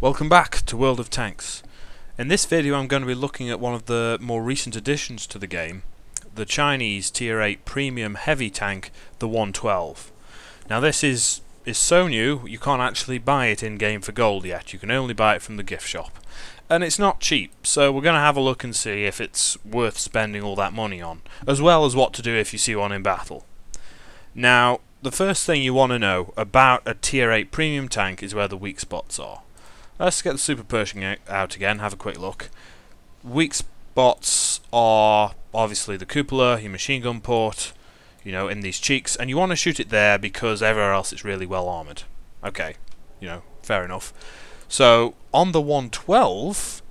Welcome back to World of Tanks. In this video I'm going to be looking at one of the more recent additions to the game, the Chinese Tier 8 Premium Heavy Tank, the 112. Now this is so new you can't actually buy it in-game for gold yet, you can only buy it from the gift shop. And it's not cheap, so we're going to have a look and see if it's worth spending all that money on, as well as what to do if you see one in battle. Now, the first thing you want to know about a Tier 8 Premium tank is where the weak spots are. Let's get the Super Pershing out again, have a quick look. Weak spots are obviously the cupola, your machine gun port, in these cheeks, and you want to shoot it there because everywhere else it's really well armoured. Okay, fair enough. So, on the 112,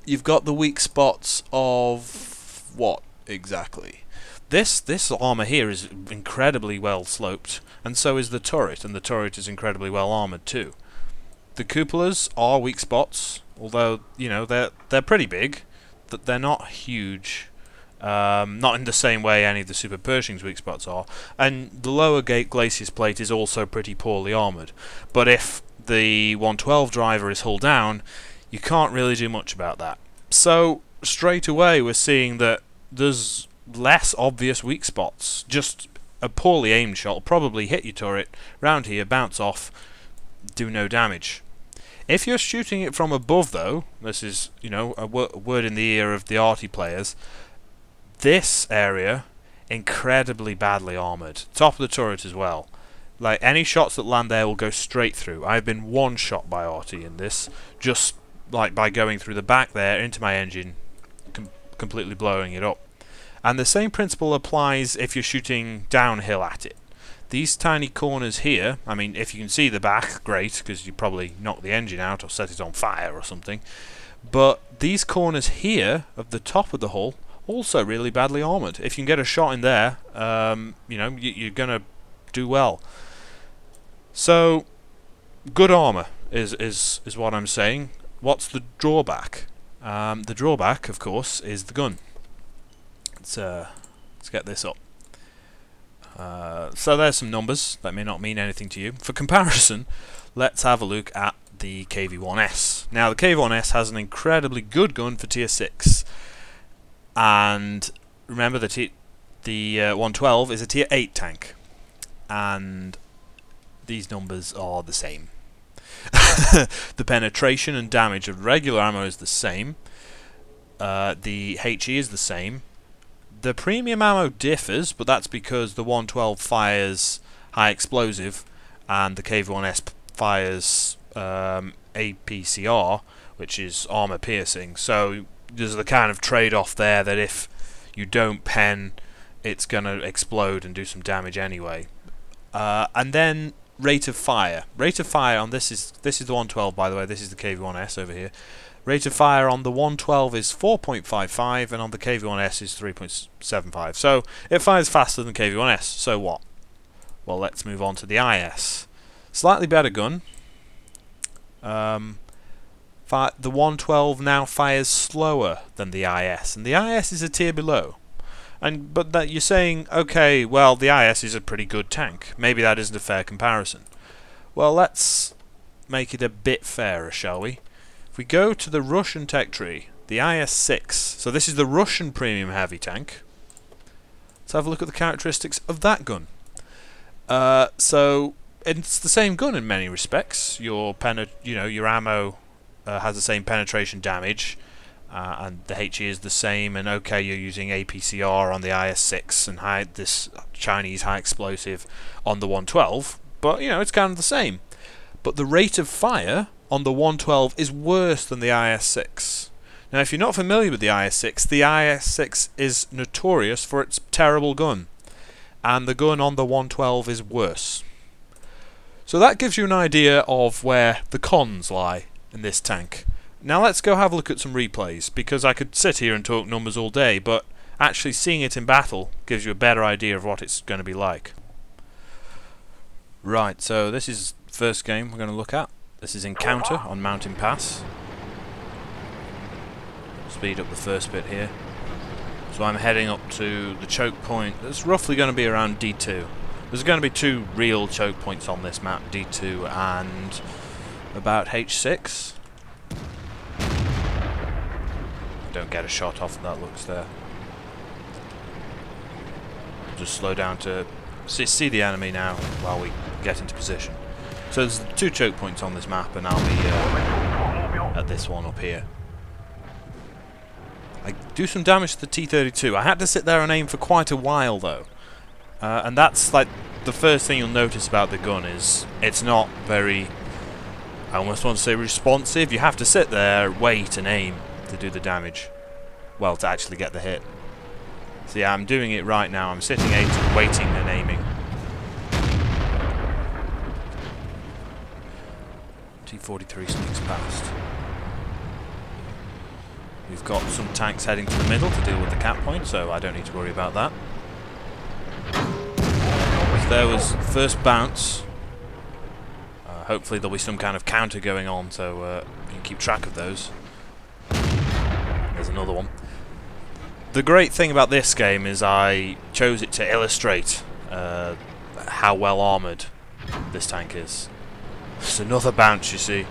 you've got the weak spots of what exactly? This armour here is incredibly well sloped, and so is the turret, and the turret is incredibly well armoured too. The cupolas are weak spots, although they're pretty big. They're not huge, not in the same way any of the Super Pershing's weak spots are. And the lower gate glacis plate is also pretty poorly armoured. But if the 112 driver is hull down, you can't really do much about that. So straight away we're seeing that there's less obvious weak spots. Just a poorly aimed shot will probably hit your turret round here, bounce off, do no damage. If you're shooting it from above though, this is, a word in the ear of the arty players, this area, incredibly badly armoured. Top of the turret as well. Like, any shots that land there will go straight through. I've been one shot by arty in this, just like by going through the back there into my engine, completely blowing it up. And the same principle applies if you're shooting downhill at it. These tiny corners here, I mean, if you can see the back, great, because you probably knocked the engine out or set it on fire or something. But these corners here, of the top of the hull, also really badly armoured. If you can get a shot in there, you're going to do well. So, good armour is what I'm saying. What's the drawback? The drawback, of course, is the gun. Let's get this up. So there's some numbers that may not mean anything to you. For comparison, let's have a look at the KV-1S. Now the KV-1S has an incredibly good gun for tier 6, and remember that the 112 is a tier 8 tank, and these numbers are the same. The penetration and damage of regular ammo is the same. The HE is the same. The premium ammo differs, but that's because the 112 fires high explosive and the KV-1S fires APCR, which is armor piercing. So there's the kind of trade-off there that if you don't pen, it's going to explode and do some damage anyway. And then rate of fire. Rate of fire on this is the 112, by the way. This is the KV-1S over here. Rate of fire on the 112 is 4.55 and on the KV-1S is 3.75. So it fires faster than KV-1S. So what? Well, let's move on to the IS. Slightly better gun. The 112 now fires slower than the IS, and the IS is a tier below. But that you're saying, okay, well, the IS is a pretty good tank. Maybe that isn't a fair comparison. Well, let's make it a bit fairer, shall we? If we go to the Russian tech tree, the IS-6, so this is the Russian premium heavy tank. Let's have a look at the characteristics of that gun. So it's the same gun in many respects. Your ammo has the same penetration damage, and the HE is the same. And okay, you're using APCR on the IS-6 and this Chinese high explosive on the 112, but it's kind of the same. But the rate of fire on the 112 is worse than the IS-6. Now, if you're not familiar with the IS-6 is notorious for its terrible gun, and the gun on the 112 is worse. So that gives you an idea of where the cons lie in this tank. Now let's go have a look at some replays, because I could sit here and talk numbers all day, but actually seeing it in battle gives you a better idea of what it's going to be like. Right, so this is the first game we're going to look at. This is Encounter on Mountain Pass. Speed up the first bit here. So I'm heading up to the choke point. That's roughly going to be around D2. There's going to be two real choke points on this map, D2 and about H6. Don't get a shot off that looks there. Just slow down to see the enemy now while we get into position. So there's 2 choke points on this map, and I'll be at this one up here. I do some damage to the T-32. I had to sit there and aim for quite a while though, and that's like the first thing you'll notice about the gun is it's not very, I almost want to say responsive. You have to sit there, wait and aim to do the damage. Well, to actually get the hit. So yeah, I'm doing it right now. I'm sitting waiting and aiming. T-43 sneaks past. We've got some tanks heading to the middle to deal with the cap point, so I don't need to worry about that. So there was first bounce. Hopefully there'll be some kind of counter going on, so you can keep track of those. There's another one. The great thing about this game is I chose it to illustrate how well armoured this tank is. It's another bounce, you see,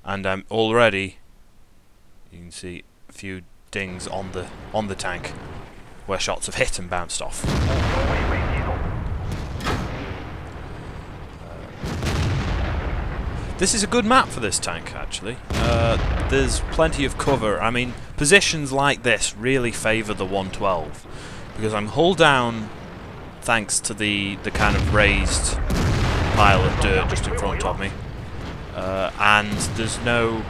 and already you can see a few dings on the tank where shots have hit and bounced off. This is a good map for this tank, actually. There's plenty of cover. I mean, positions like this really favour the 112 because I'm hull down thanks to the kind of raised pile of dirt just in front of me, and there's no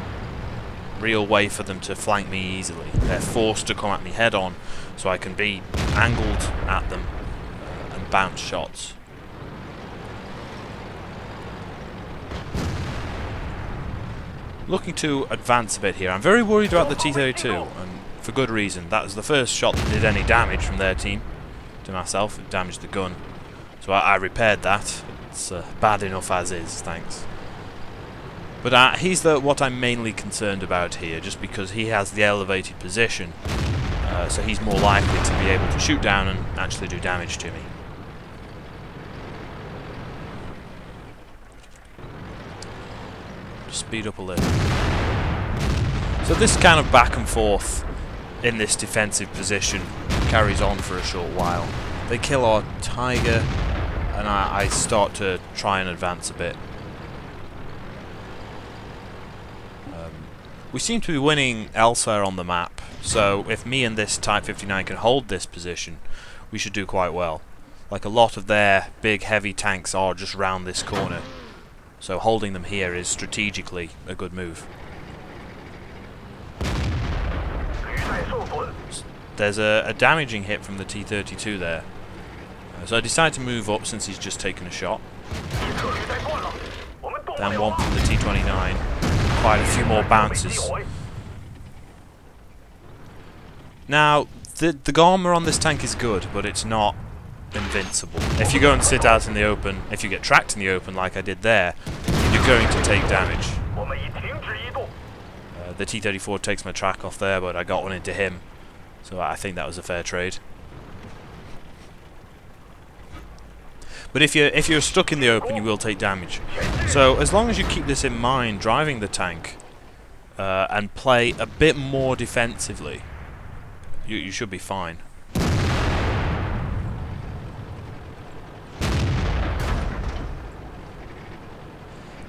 real way for them to flank me easily. They're forced to come at me head on, so I can be angled at them and bounce shots. Looking to advance a bit here. I'm very worried about the T-32, and for good reason. That was the first shot that did any damage from their team to myself. It damaged the gun, so I repaired that. It's bad enough as is, thanks. But he's what I'm mainly concerned about here, just because he has the elevated position, so he's more likely to be able to shoot down and actually do damage to me. Speed up a little. So this kind of back and forth in this defensive position carries on for a short while. They kill our Tiger, and I start to try and advance a bit. We seem to be winning elsewhere on the map, so if me and this Type 59 can hold this position, we should do quite well. Like a lot of their big heavy tanks are just round this corner. So holding them here is strategically a good move. There's a damaging hit from the T-32 there. So I decided to move up since he's just taken a shot. Then one from the T-29. Quite a few more bounces. Now, the armor on this tank is good, but it's not invincible. If you go and sit out in the open, if you get tracked in the open like I did there, you're going to take damage. The T-34 takes my track off there, but I got one into him, so I think that was a fair trade. But if you're stuck in the open, you will take damage. So as long as you keep this in mind, driving the tank, and play a bit more defensively, you should be fine.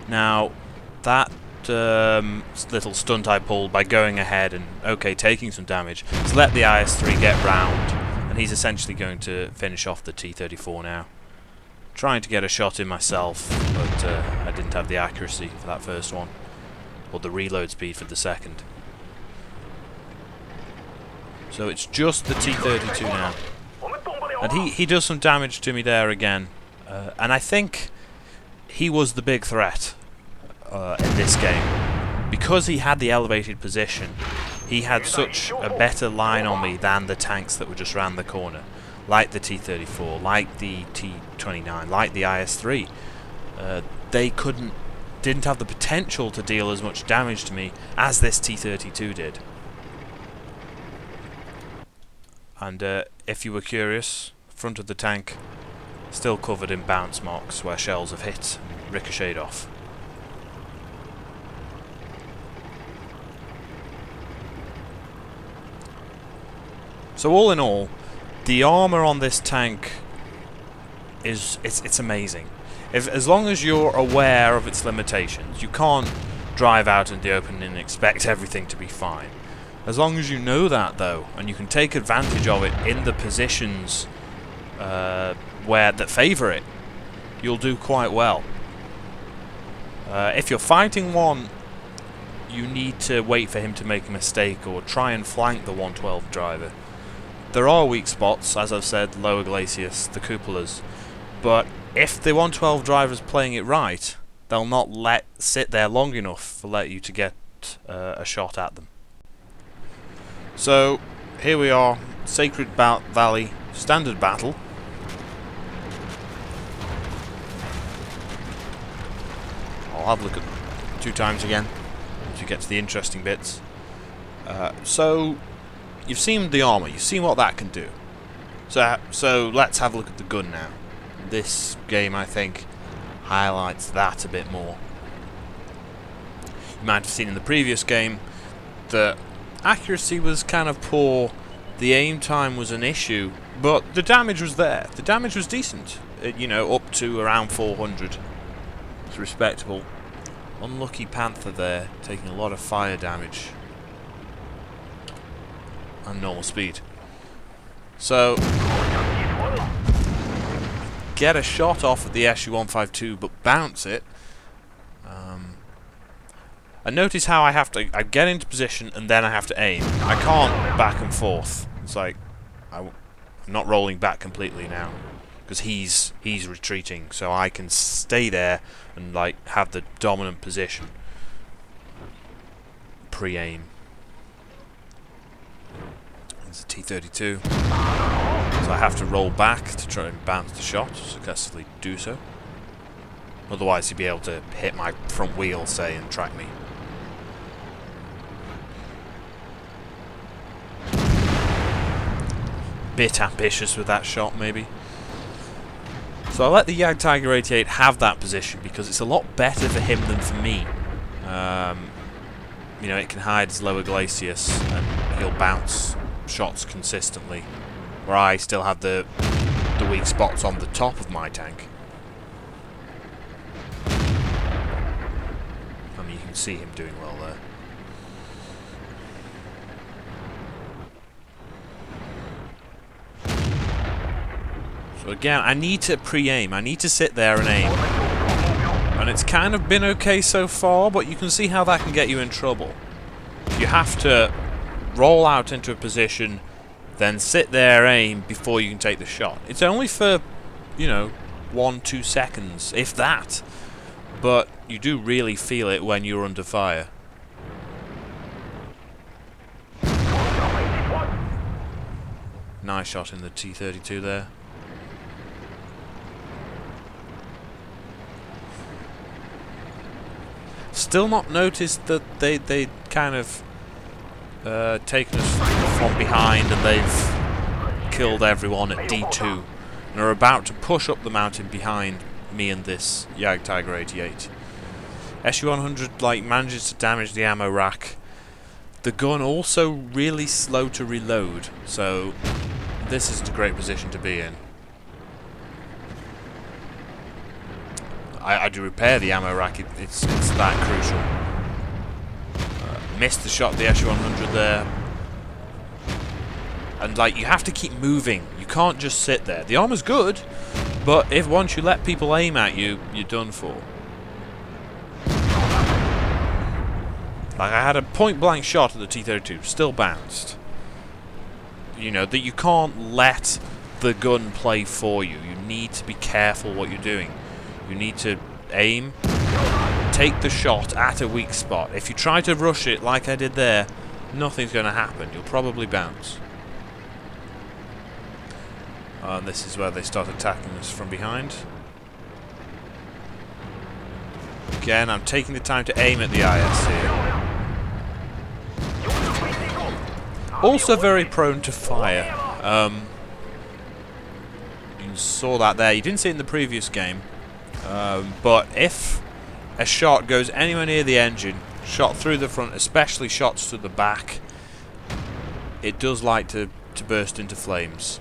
Now, that little stunt I pulled by going ahead and, okay, taking some damage, so let the IS-3 get round, and he's essentially going to finish off the T-34 now. Trying to get a shot in myself, but I didn't have the accuracy for that first one, or the reload speed for the second. So it's just the T-32 now. And he does some damage to me there again, and I think he was the big threat in this game. Because he had the elevated position, he had such a better line on me than the tanks that were just round the corner. Like the T-34, like the T-29, like the IS-3. They didn't have the potential to deal as much damage to me as this T-32 did. And if you were curious, front of the tank still covered in bounce marks where shells have hit and ricocheted off. So all in all, the armor on this tank it's amazing. As long as you're aware of its limitations, you can't drive out in the open and expect everything to be fine. As long as you know that, though, and you can take advantage of it in the positions that favour it, you'll do quite well. If you're fighting one, you need to wait for him to make a mistake or try and flank the 112 driver. There are weak spots, as I've said, Lower Glacius, the cupolas, but if the 112 driver's playing it right, they'll not sit there long enough to let you to get a shot at them. So, here we are, Sacred Valley, standard battle. I'll have a look at 2 times again, once you get to the interesting bits. So, you've seen the armour, you've seen what that can do. So let's have a look at the gun now. This game, I think, highlights that a bit more. You might have seen in the previous game that accuracy was kind of poor, the aim time was an issue, but the damage was there. The damage was decent, you know, up to around 400. It's respectable. Unlucky Panther there, taking a lot of fire damage. And normal speed. So, get a shot off at the SU-152, but bounce it. And notice how I get into position and then I have to aim. I can't back and forth. It's like I'm not rolling back completely now because he's retreating, so I can stay there and like have the dominant position. Pre-aim. It's a T-32, so I have to roll back to try and bounce the shot, successfully do so. Otherwise he'd be able to hit my front wheel, say, and track me. Bit ambitious with that shot, maybe. So I let the Jagdtiger 88 have that position because it's a lot better for him than for me. You know, it can hide his Lower Glacius and he'll bounce shots consistently, where I still have the weak spots on the top of my tank. I mean, you can see him doing well there. So again, I need to pre-aim. I need to sit there and aim. And it's kind of been okay so far, but you can see how that can get you in trouble. You have to roll out into a position, then sit there, aim, before you can take the shot. It's only for, you know, 1-2 seconds, if that. But you do really feel it when you're under fire. Nice shot in the T-32 there. Still not noticed that they kind of taken us from behind and they've killed everyone at D2 and are about to push up the mountain behind me and this Jagdtiger 88. SU-100 like manages to damage the ammo rack. The gun also really slow to reload, so this isn't a great position to be in. I do repair the ammo rack, it's that crucial. Missed the shot of the SU-100 there. And like, you have to keep moving, you can't just sit there. The armor's good, but if once you let people aim at you, you're done for. Like, I had a point-blank shot at the T-32, still bounced. You know, that you can't let the gun play for you. You need to be careful what you're doing. You need to aim, take the shot at a weak spot. If you try to rush it like I did there, nothing's going to happen. You'll probably bounce. And this is where they start attacking us from behind. Again, I'm taking the time to aim at the IS here. Also very prone to fire. You saw that there. You didn't see it in the previous game. But if a shot goes anywhere near the engine, shot through the front, especially shots to the back, it does like to to burst into flames.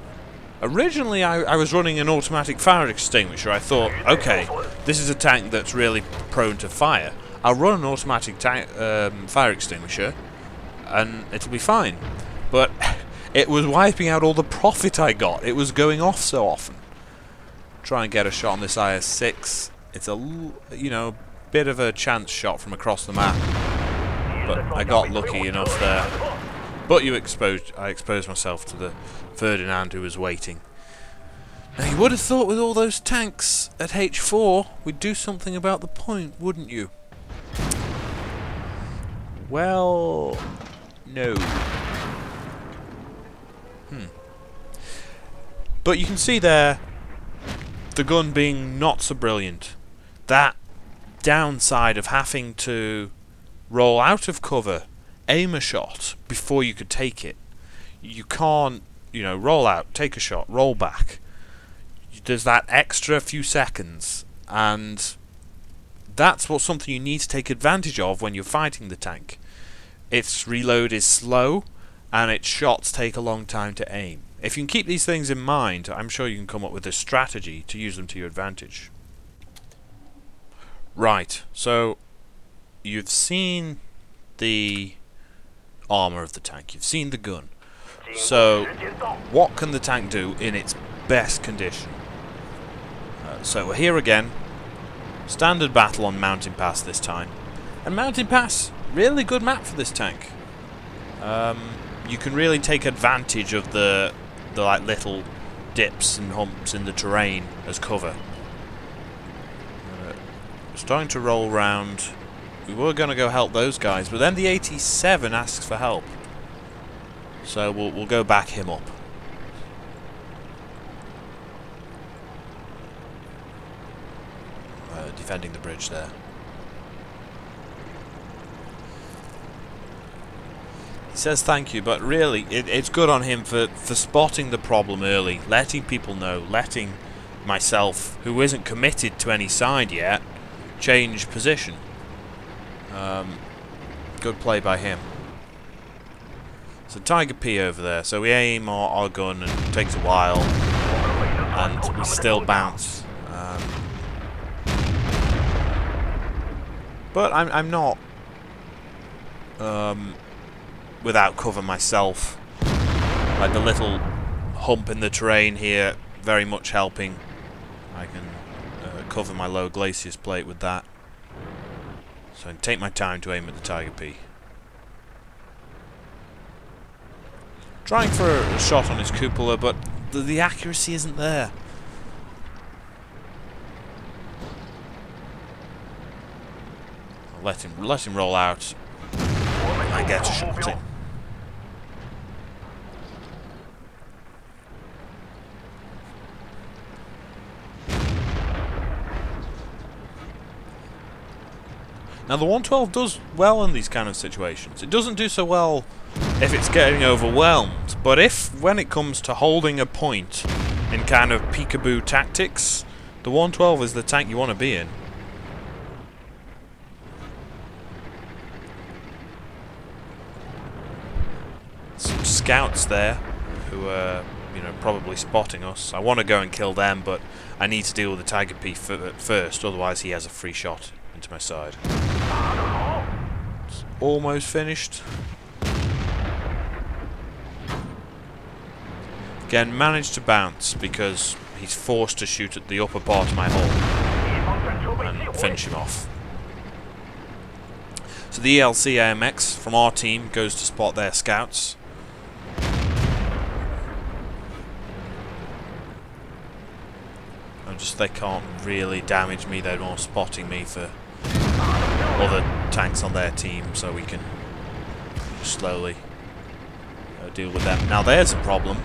Originally, I was running an automatic fire extinguisher. I thought, okay, this is a tank that's really prone to fire. I'll run an automatic fire extinguisher, and it'll be fine. But it was wiping out all the profit I got. It was going off so often. Try and get a shot on this IS-6. It's a bit of a chance shot from across the map, but I got lucky enough there. But I exposed myself to the Ferdinand who was waiting. Now you would have thought with all those tanks at H4 we'd do something about the point, wouldn't you? Well, no. But you can see there the gun being not so brilliant. That downside of having to roll out of cover, aim a shot before you could take it. You can't, roll out, take a shot, roll back. There's that extra few seconds, and that's something you need to take advantage of when you're fighting the tank. Its reload is slow, and its shots take a long time to aim. If you can keep these things in mind, I'm sure you can come up with a strategy to use them to your advantage. Right, so you've seen the armour of the tank, you've seen the gun. So what can the tank do in its best condition? So we're here again. Standard battle on Mountain Pass this time. And Mountain Pass, really good map for this tank. You can really take advantage of the like little dips and humps in the terrain as cover. Starting to roll round. We were going to go help those guys, but then the 87 asks for help. So we'll go back him up. Defending the bridge there. He says thank you, but really it's good on him for spotting the problem early, letting people know, letting myself, who isn't committed to any side yet, change position. Good play by him. So Tiger P over there. So we aim our gun and it takes a while, and we still bounce. But I'm not without cover myself. Like the little hump in the terrain here, very much helping. I can cover my low glaciers plate with that. So I can take my time to aim at the Tiger P. Trying for a shot on his cupola, but the accuracy isn't there. I'll let him roll out. I get a shot in. Now the 112 does well in these kind of situations. It doesn't do so well if it's getting overwhelmed, but when it comes to holding a point in kind of peekaboo tactics, the 112 is the tank you want to be in. Some scouts there who are, probably spotting us. I want to go and kill them, but I need to deal with the Tiger P first, otherwise he has a free shot into my side. It's almost finished. Again, managed to bounce because he's forced to shoot at the upper part of my hull and finish him off. So the ELC AMX from our team goes to spot their scouts. They can't really damage me, they're more spotting me for other tanks on their team, so we can slowly deal with them. Now there's a problem.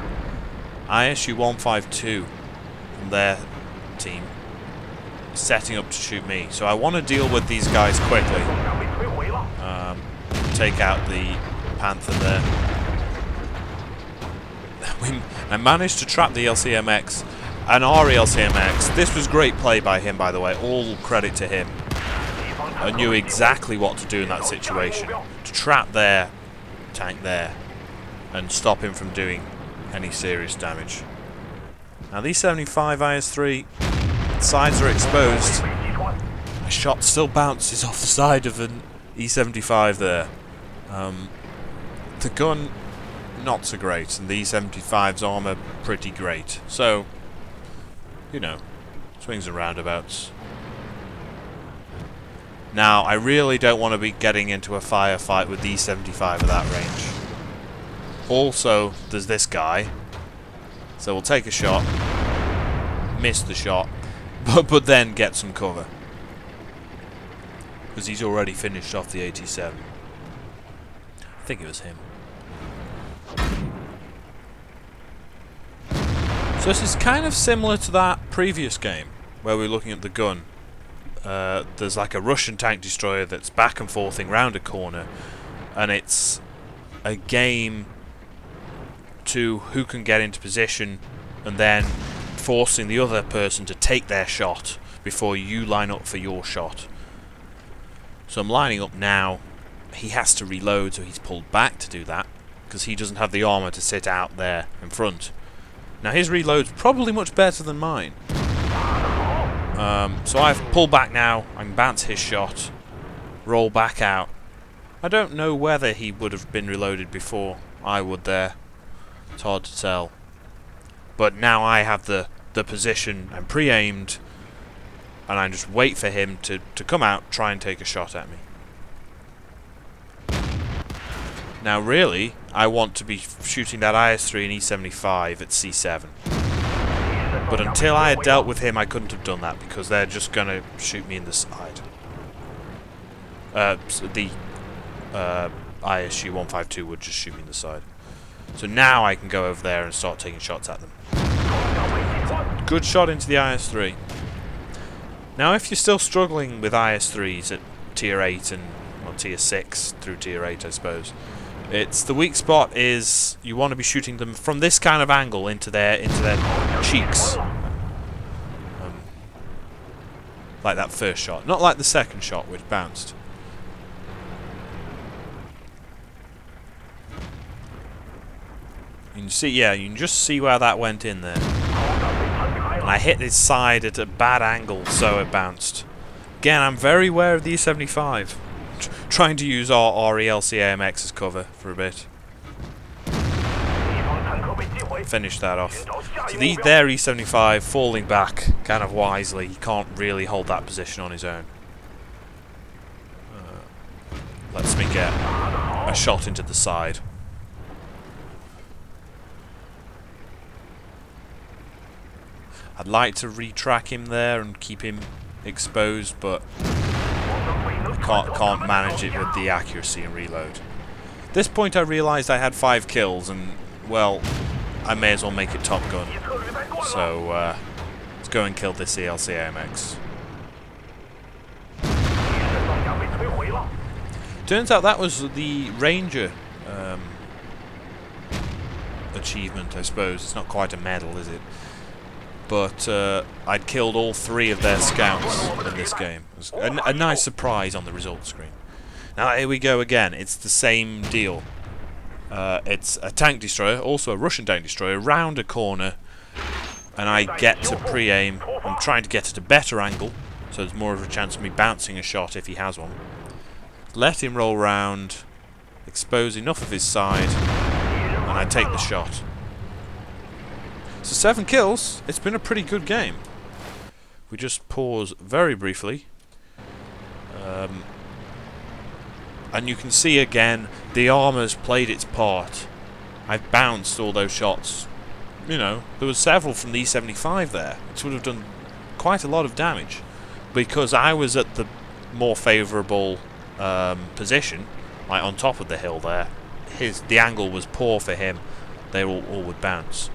ISU 152 from their team is setting up to shoot me, so I want to deal with these guys quickly. Take out the Panther there. I managed to trap the LCMX and our LCMX. This was great play by him, by the way, all credit to him. I knew exactly what to do in that situation, to trap their tank there and stop him from doing any serious damage. Now these 75 IS-3 sides are exposed. My shot still bounces off the side of an E-75 there. The gun, not so great, and the E-75's armour pretty great. So, you know, swings and roundabouts. Now, I really don't want to be getting into a firefight with the E-75 at that range. Also, there's this guy. So we'll take a shot, miss the shot, but then get some cover. Because he's already finished off the 87. I think it was him. So this is kind of similar to that previous game, where we're looking at the gun. There's like a Russian tank destroyer that's back and forthing round a corner, and it's a game to who can get into position and then forcing the other person to take their shot before you line up for your shot. So I'm lining up now. He has to reload, so he's pulled back to do that because he doesn't have the armor to sit out there in front. Now his reload's probably much better than mine. So I've pulled back now. I can bounce his shot, roll back out. I don't know whether he would have been reloaded before I would there. It's hard to tell. But now I have the position. I'm pre-aimed, and I just wait for him to come out, try and take a shot at me. Now really, I want to be shooting that IS-3 and E-75 at C7. But until I had dealt with him, I couldn't have done that, because they're just going to shoot me in the side. The ISU-152 would just shoot me in the side. So now I can go over there and start taking shots at them. Good shot into the IS-3. Now if you're still struggling with IS-3s at tier 8 and well, tier 6 through tier 8 I suppose, it's the weak spot is you want to be shooting them from this kind of angle into their cheeks. Like that first shot. Not like the second shot which bounced. You can see, yeah, you can just see where that went in there. And I hit his side at a bad angle, so it bounced. Again, I'm very aware of the E-75. Trying to use our RELC AMX as cover for a bit. Finish that off. So their E-75 falling back kind of wisely. He can't really hold that position on his own. Lets me get a shot into the side. I'd like to retrack him there and keep him exposed, but I can't manage it with the accuracy and reload. At this point I realised I had 5 kills and, well, I may as well make it Top Gun. So, let's go and kill this ELC AMX. Turns out that was the Ranger achievement, I suppose. It's not quite a medal, is it? But I'd killed all 3 of their scouts in this game. It was a nice surprise on the results screen. Now here we go again. It's the same deal. It's a tank destroyer, also a Russian tank destroyer, round a corner, and I get to pre-aim. I'm trying to get at a better angle, so there's more of a chance of me bouncing a shot if he has one. Let him roll round, expose enough of his side, and I take the shot. So 7 kills, it's been a pretty good game. We just pause very briefly. And you can see again, the armour's played its part. I've bounced all those shots. You know, there was several from the E-75 there, which would have done quite a lot of damage. Because I was at the more favourable position, like on top of the hill there. The angle was poor for him. They all would bounce.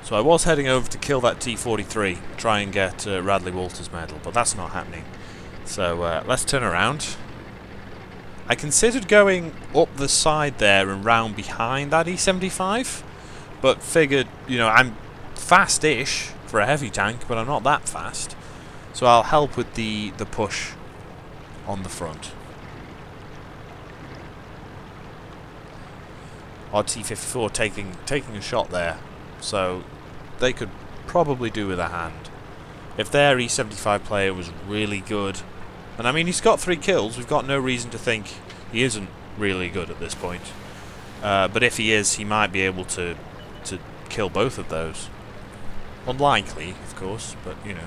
So I was heading over to kill that T-43, try and get Radley Walters medal, but that's not happening. So let's turn around. I considered going up the side there and round behind that E-75, but figured, you know, I'm fast-ish for a heavy tank, but I'm not that fast. So I'll help with the push on the front. our T-54 taking a shot there. So they could probably do with a hand. If their E-75 player was really good, and I mean he's got 3 kills, we've got no reason to think he isn't really good at this point. But if he is, he might be able to kill both of those. Unlikely, of course, but you know.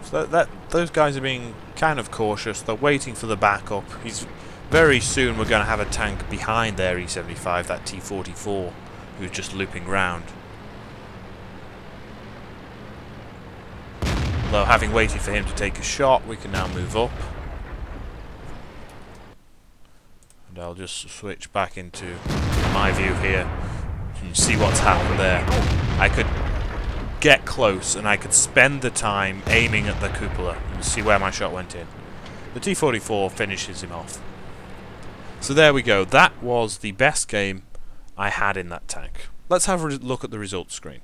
So those guys are being kind of cautious. They're waiting for the backup. Very soon we're going to have a tank behind their E-75, that T-44, who's just looping round. Though having waited for him to take a shot, we can now move up. And I'll just switch back into my view here. You can see what's happened there. I could get close and I could spend the time aiming at the cupola and see where my shot went in. The T-44 finishes him off. So there we go. That was the best game I had in that tank. Let's have a look at the results screen.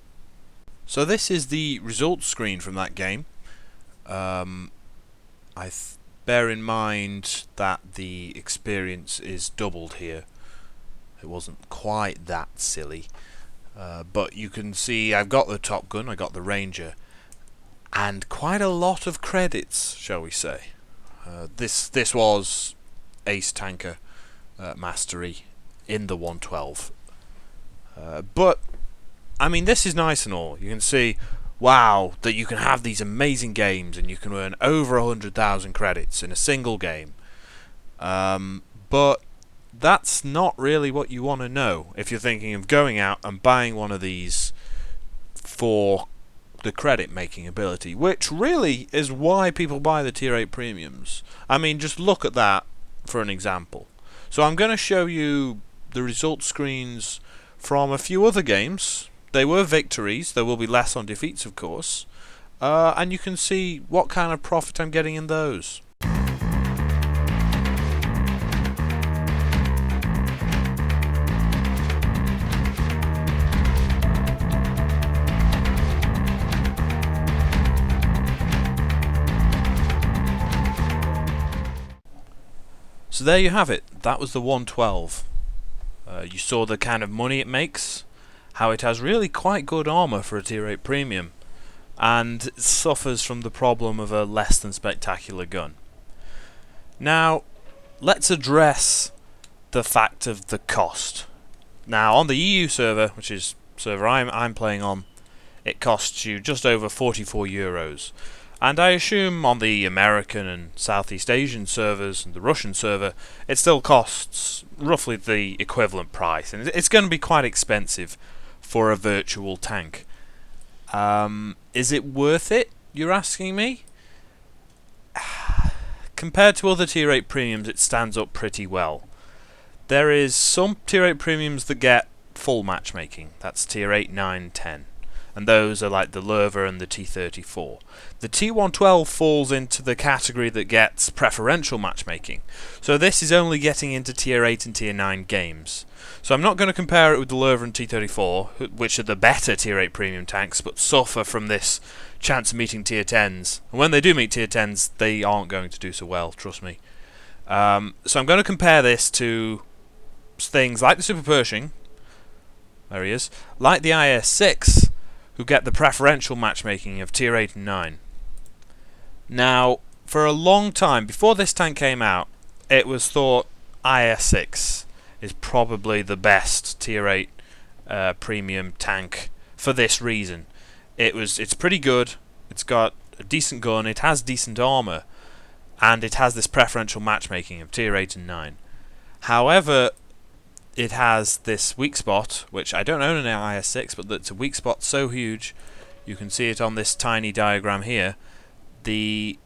So this is the results screen from that game. Bear in mind that the experience is doubled here. It wasn't quite that silly. But you can see I've got the Top Gun, I got the Ranger, and quite a lot of credits, shall we say. This was Ace Tanker Mastery in the 112. But, I mean, this is nice and all. You can see, wow, that you can have these amazing games and you can earn over 100,000 credits in a single game. But that's not really what you want to know if you're thinking of going out and buying one of these for the credit making ability, which really is why people buy the Tier 8 premiums. I mean, just look at that for an example. So I'm going to show you the result screens from a few other games. They were victories, there will be less on defeats of course, and you can see what kind of profit I'm getting in those. So there you have it. That was the 112. You saw the kind of money it makes, how it has really quite good armour for a Tier 8 premium, and it suffers from the problem of a less than spectacular gun. Now, let's address the fact of the cost. Now, on the EU server, which is the server I'm playing on, it costs you just over 44 euros. And I assume on the American and Southeast Asian servers and the Russian server, it still costs roughly the equivalent price. And it's going to be quite expensive for a virtual tank. Is it worth it, you're asking me? Compared to other Tier 8 premiums, it stands up pretty well. There is some Tier 8 premiums that get full matchmaking. That's Tier 8, 9, 10. And those are like the Lerva and the T-34. The T-112 falls into the category that gets preferential matchmaking. So this is only getting into Tier 8 and Tier 9 games. So I'm not going to compare it with the Lerva and T-34, which are the better Tier 8 premium tanks, but suffer from this chance of meeting Tier 10s. And when they do meet Tier 10s, they aren't going to do so well, trust me. So I'm going to compare this to things like the Super Pershing, there he is, like the IS-6, who get the preferential matchmaking of Tier 8 and 9. Now, for a long time, before this tank came out, it was thought IS-6 is probably the best Tier 8 premium tank for this reason. It's pretty good, it's got a decent gun, it has decent armour, and it has this preferential matchmaking of Tier 8 and 9. However, it has this weak spot, which I don't own an IS-6, but it's a weak spot so huge, you can see it on this tiny diagram here. The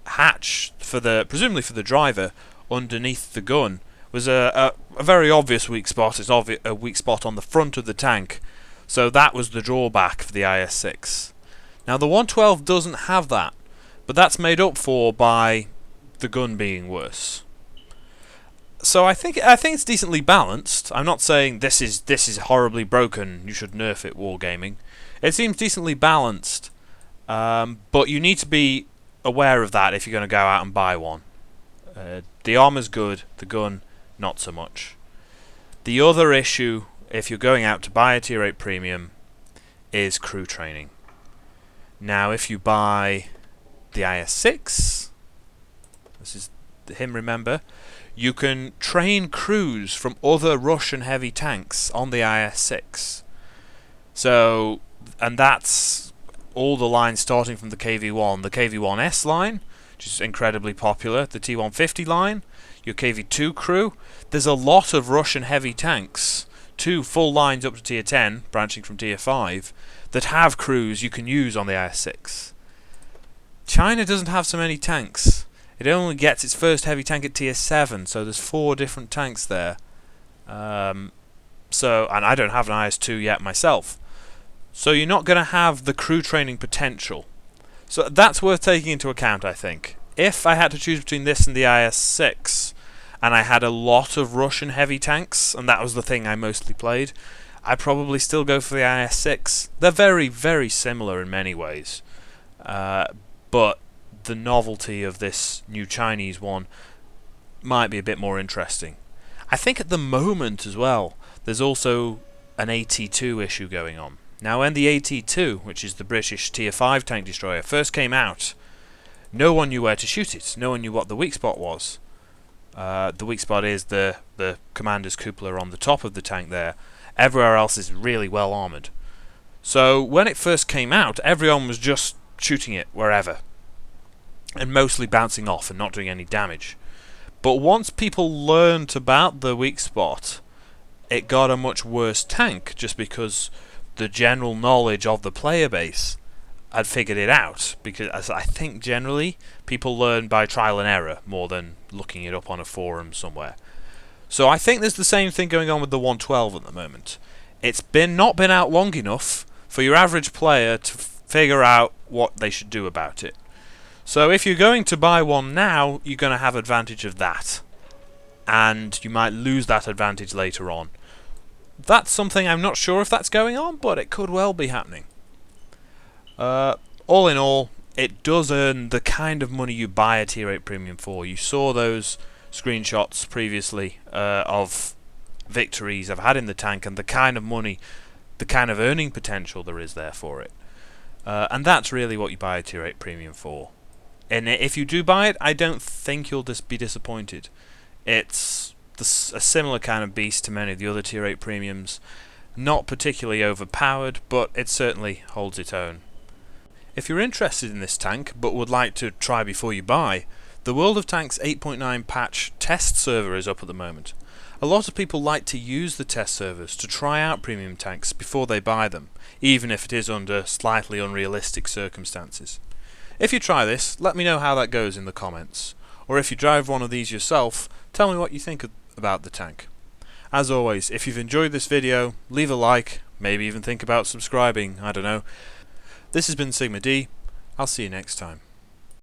hatch, presumably for the driver, underneath the gun, was a very obvious weak spot. It's a weak spot on the front of the tank, so that was the drawback for the IS-6. Now the 112 doesn't have that, but that's made up for by the gun being worse. So I think it's decently balanced. I'm not saying this is horribly broken, you should nerf it, wargaming. It seems decently balanced, but you need to be aware of that if you're going to go out and buy one. The armor's good, the gun not so much. The other issue, if you're going out to buy a tier 8 premium, is crew training. Now if you buy the IS-6, this is him, remember, you can train crews from other Russian heavy tanks on the IS-6. So, and that's all the lines starting from the KV-1. The KV-1S line, which is incredibly popular, the T-150 line, your KV-2 crew. There's a lot of Russian heavy tanks, 2 full lines up to tier 10, branching from tier 5, that have crews you can use on the IS-6. China doesn't have so many tanks. It only gets its first heavy tank at tier 7, so there's 4 different tanks there. And I don't have an IS-2 yet myself. So you're not going to have the crew training potential. So that's worth taking into account, I think. If I had to choose between this and the IS-6, and I had a lot of Russian heavy tanks, and that was the thing I mostly played, I'd probably still go for the IS-6. They're very, very similar in many ways. But the novelty of this new Chinese one might be a bit more interesting. I think at the moment as well, there's also an AT-2 issue going on. Now when the AT-2, which is the British tier 5 tank destroyer, first came out, no one knew where to shoot it. No one knew what the weak spot was. The weak spot is the commander's cupola on the top of the tank there. Everywhere else is really well armoured. So when it first came out, everyone was just shooting it wherever, and mostly bouncing off and not doing any damage. But once people learnt about the weak spot, it got a much worse tank, just because the general knowledge of the player base had figured it out. Because as I think generally people learn by trial and error more than looking it up on a forum somewhere. So I think there's the same thing going on with the 112 at the moment. It's not been out long enough for your average player to figure out what they should do about it. So if you're going to buy one now, you're going to have advantage of that, and you might lose that advantage later on. That's something I'm not sure if that's going on, but it could well be happening. All in all, it does earn the kind of money you buy a tier 8 premium for. You saw those screenshots previously of victories I've had in the tank, and the kind of money, the kind of earning potential there is there for it. And that's really what you buy a tier 8 premium for. And if you do buy it, I don't think you'll just be disappointed. It's a similar kind of beast to many of the other tier 8 premiums. Not particularly overpowered, but it certainly holds its own. If you're interested in this tank, but would like to try before you buy, the World of Tanks 8.9 patch test server is up at the moment. A lot of people like to use the test servers to try out premium tanks before they buy them, even if it is under slightly unrealistic circumstances. If you try this, let me know how that goes in the comments. Or if you drive one of these yourself, tell me what you think about the tank. As always, if you've enjoyed this video, leave a like, maybe even think about subscribing, I don't know. This has been Sigma D. I'll see you next time.